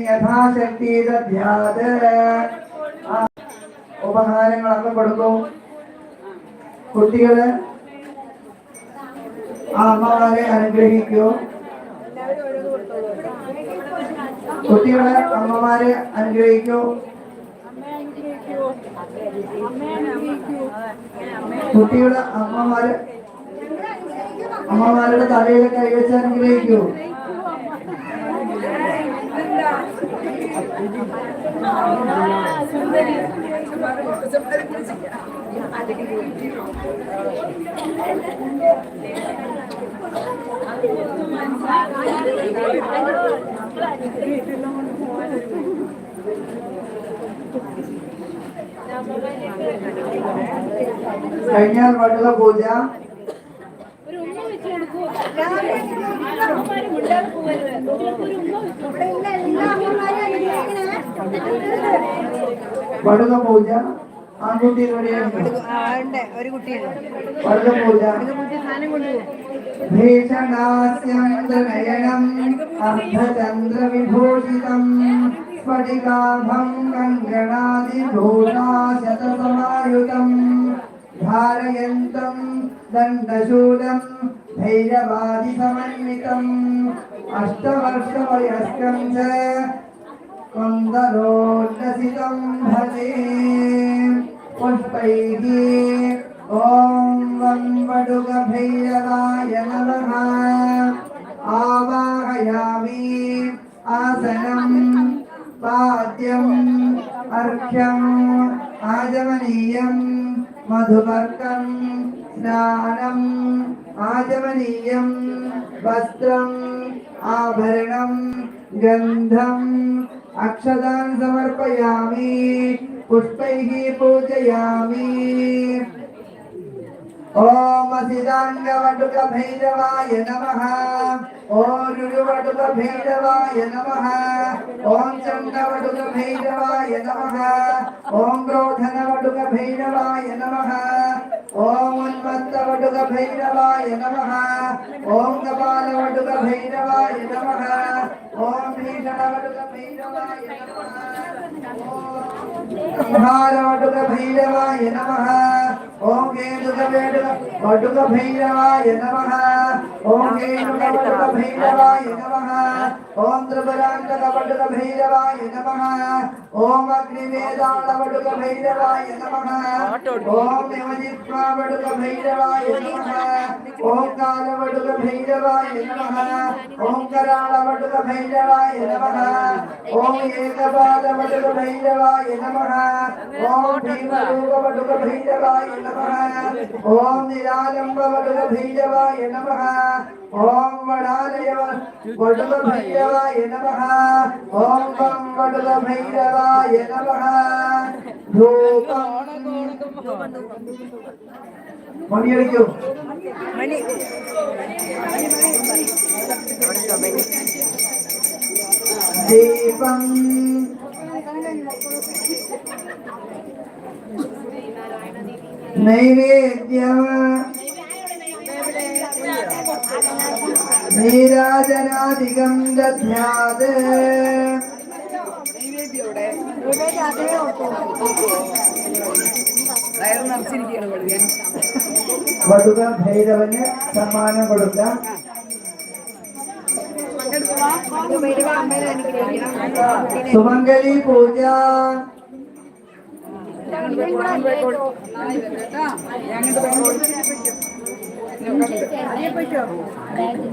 യഥാശക്തി ദദ്യാത്. ഉപഹാരങ്ങളൊക്കെ കൊടുക്കും. കുട്ടികള് അമ്മമാരെ അനുഗ്രഹിക്കൂ. കുട്ടികളെ അമ്മമാരെ അനുഗ്രഹിക്കൂ. കുട്ടികളെ അമ്മമാരുടെ തലയിൽ കൈവച്ച് അനുഗ്രഹിക്കൂ. കഴിഞ്ഞാൽ വടുക പൂജ. വടുക പൂജ ഭീഷണാസ്യന്തനയനം അർദ്ധചന്ദ്രവിഭൂഷിതം സ്ഫടികാഭം കങ്കണാദിഭൂഷാശതസമായുതം ധാരയന്തം ദണ്ഡശൂലം ഭൈരവാദിസമന്വിതം അഷ്ടവർഷവയസ്കം ച കുന്ദരോല്ലസിതം ഭജേ പുഷ്പൈഃ. ഓം വം വടുക ഭൈരവായ നമഃ. ആവാഹയാമി ആസനം പാദ്യം അർഘ്യം ആചമനീയം മധുപർക്കം സ്നാനം ആചമനീയം വസ്ത്രം ആഭരണം ഗന്ധം അക്ഷതാൻ സമർപ്പയാമി പുഷ്പൈഃ പൂജയാമി. ഓം അസിതാംഗവടുക ഭൈരവായ നമഃ. ഓം രുരുവടുക ഭൈരവായ നമഃ. ഓം ചണ്ഡവടുക ഭൈരവായ നമഃ. ഓം ക്രോധനവടുക ഭൈരവായ നമഃ. ഓം ഉന്മത്തവടുക ഭൈരവായ നമഃ. ഓം കപാലവടുക ഭൈരവായ നമഃ. ഓം ഭീഷണവടുക ഭൈരവായ നമഃ. സംഹാരവടുക ഭൈരവായ നമഃ. ഓം കേതുക വടുക ഭൈരവായ നമഃ. ഓം കേതുക വടുക ഭൈരവായ നമഃ. ഓം ത്രിപുരാന്തക വടുക ഭൈരവായ നമഃ. ഓം അഗ്നിവേദാള വടുക ഭൈരവായ നമഃ. ഓം യമജിത്വ വടുക ഭൈരവായ നമഃ. ഓം കാല വടുക ഭൈരവായ നമഃ. ഓം കരാള വടുക ഭൈരവായ നമഃ. ഓം ഏകപാദ വടുക ഭൈരവായ നമഃ. ഓം ഭീമരൂപ വടുക ഭൈരവായ നമഃ. ഓം നിരാലംബ വടുക ഭൈരവായ നമഃ. ഓം വടാലയ വടുക ഭൈരവായ നമഃ. ഓം വം വടുക ഭൈരവായ നമഃ. ധൂപം മണിയടിക്കൂ. ദീപം നൈവേദ്യം നീരാജനാധികം ദധ്യാത്. വടുക ഭൈരവന് സമ്മാനം കൊടുക്കാം. സുമംഗലി പൂജ.